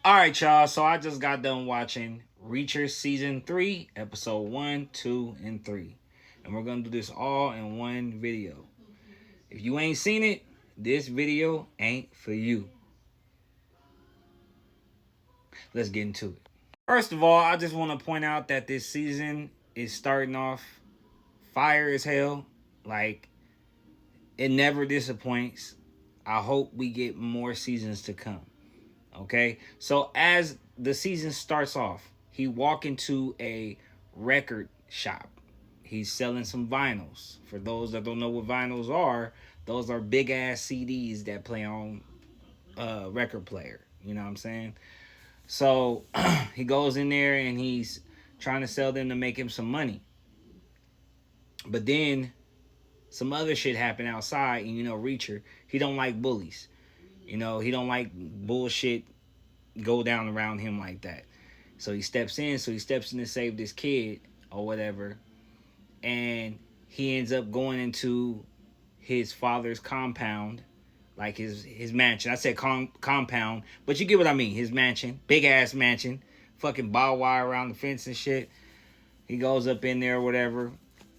All right, y'all. So I just got done watching Reacher season 3, episode 1, 2, and 3. And we're going to do this all in one video. If you ain't seen it, this video ain't for you. Let's get into it. First of all, I just want to point out that this season is starting off fire as hell. Like, it never disappoints. I hope we get more seasons to come. Okay, so as the season starts off, he walk into a record shop. He's selling some vinyls. For those that don't know what vinyls are, those are big ass CDs that play on a record player. You know what I'm saying? So he goes in there and he's trying to sell them to make him some money. But then some other shit happened outside, and Reacher, he don't like bullies. He don't like bullshit go down around him like that. So he steps in to save this kid or whatever. And he ends up going into his father's compound, like his mansion. I said compound, but you get what I mean. His mansion, big ass mansion, fucking barbed wire around the fence and shit. He goes up in there or whatever,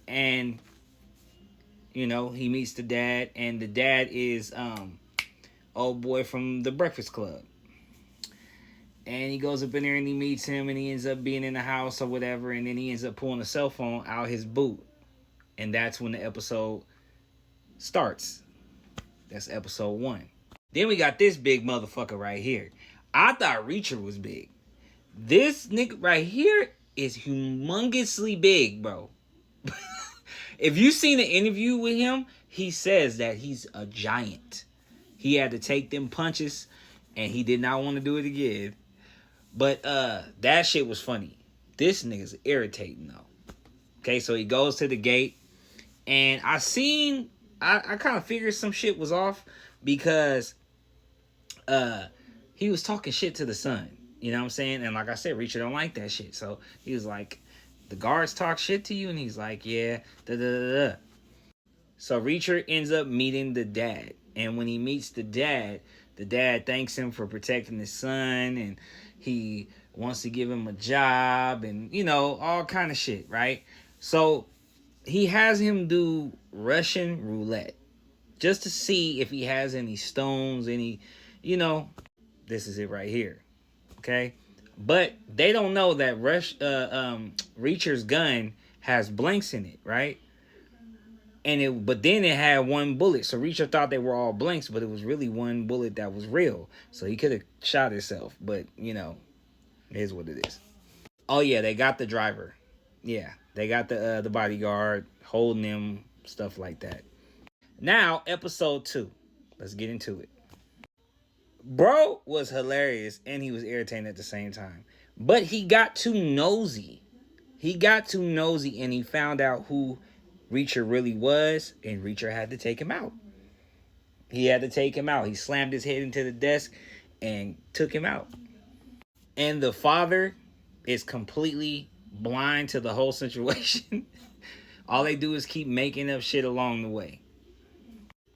and he meets the dad, and the dad is old boy from the Breakfast Club. And he goes up in there and he meets him, and he ends up being in the house or whatever, and then he ends up pulling a cell phone out his boot. And that's when the episode starts. That's episode 1. Then we got this big motherfucker right here. I thought Reacher was big. This nigga right here is humongously big, bro. If you seen the interview with him, he says that he's a giant. He had to take them punches, and he did not want to do it again. But that shit was funny. This nigga's irritating though. Okay, so he goes to the gate, and I kind of figured some shit was off because he was talking shit to the son. You know what I'm saying? And like I said, Reacher don't like that shit. So he was like, the guards talk shit to you? And he's like, yeah, da da da da. So Reacher ends up meeting the dad. And when he meets the dad thanks him for protecting his son, and he wants to give him a job, and all kind of shit, right? So he has him do Russian roulette just to see if he has any stones, this is it right here. Okay? But they don't know that Reacher's gun has blanks in it, right? But then it had one bullet. So Reacher thought they were all blanks, but it was really one bullet that was real. So he could have shot himself, but it is what it is. Oh yeah, they got the driver. Yeah, they got the bodyguard holding him, stuff like that. Now, episode 2. Let's get into it. Bro was hilarious and he was irritating at the same time. But he got too nosy. And he found out who Reacher really was, and Reacher had to take him out. He slammed his head into the desk and took him out. And the father is completely blind to the whole situation. All they do is keep making up shit along the way.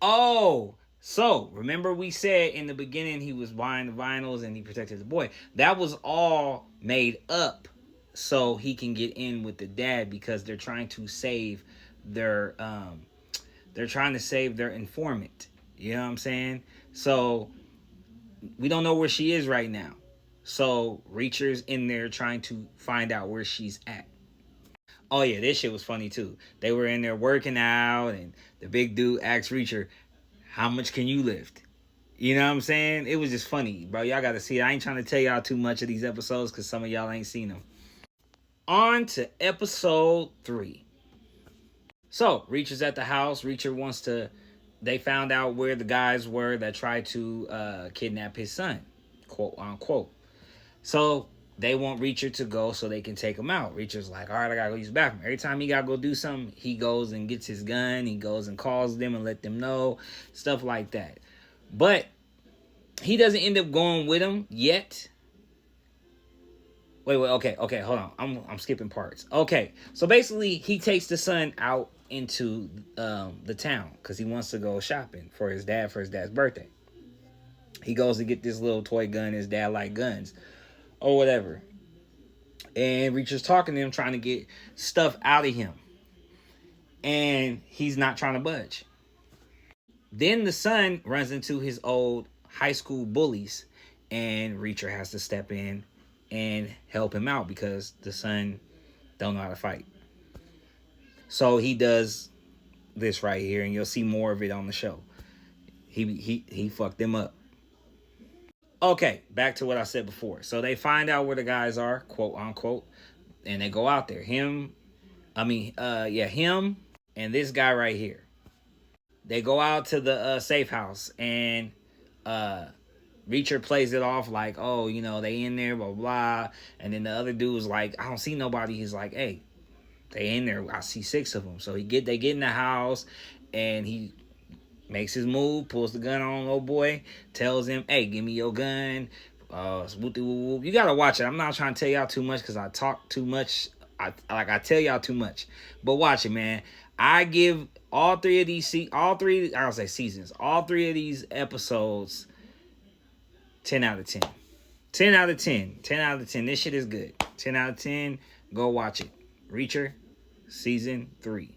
Oh, so remember we said in the beginning he was buying the vinyls and he protected the boy. That was all made up so he can get in with the dad, because they're trying to save their informant. You know what I'm saying? So we don't know where she is right now. So Reacher's in there trying to find out where she's at. Oh yeah, this shit was funny too. They were in there working out, and the big dude asked Reacher, how much can you lift? You know what I'm saying? It was just funny, bro. Y'all got to see it. I ain't trying to tell y'all too much of these episodes because some of y'all ain't seen them. On to episode 3. So, Reacher's at the house. They found out where the guys were that tried to kidnap his son, quote unquote. So, they want Reacher to go so they can take him out. Reacher's like, all right, I gotta go use the bathroom. Every time he gotta go do something, he goes and gets his gun. He goes and calls them and let them know. Stuff like that. But he doesn't end up going with him yet. Wait, okay, hold on. I'm skipping parts. Okay, so basically, he takes the son out into the town because he wants to go shopping for his dad's birthday. He goes to get this little toy gun. His dad like guns or whatever. And Reacher's talking to him, trying to get stuff out of him. And he's not trying to budge. Then the son runs into his old high school bullies, and Reacher has to step in and help him out because the son don't know how to fight. So he does this right here, and you'll see more of it on the show. He fucked them up. Okay, back to what I said before. So they find out where the guys are, quote unquote, and they go out there. Him and this guy right here. They go out to the safe house, and Reacher plays it off like, oh, you know, they in there, blah, blah. And then the other dude's like, I don't see nobody. He's like, hey, they in there. I see 6 of them. So they get in the house, and he makes his move, pulls the gun on old boy, tells him, hey, give me your gun. You got to watch it. I'm not trying to tell y'all too much because I talk too much. I tell y'all too much. But watch it, man. I give all 3 of these seasons, all 3 of these episodes 10 out of 10. 10 out of 10. 10 out of 10. This shit is good. 10 out of 10. Go watch it. Reacher, season 3.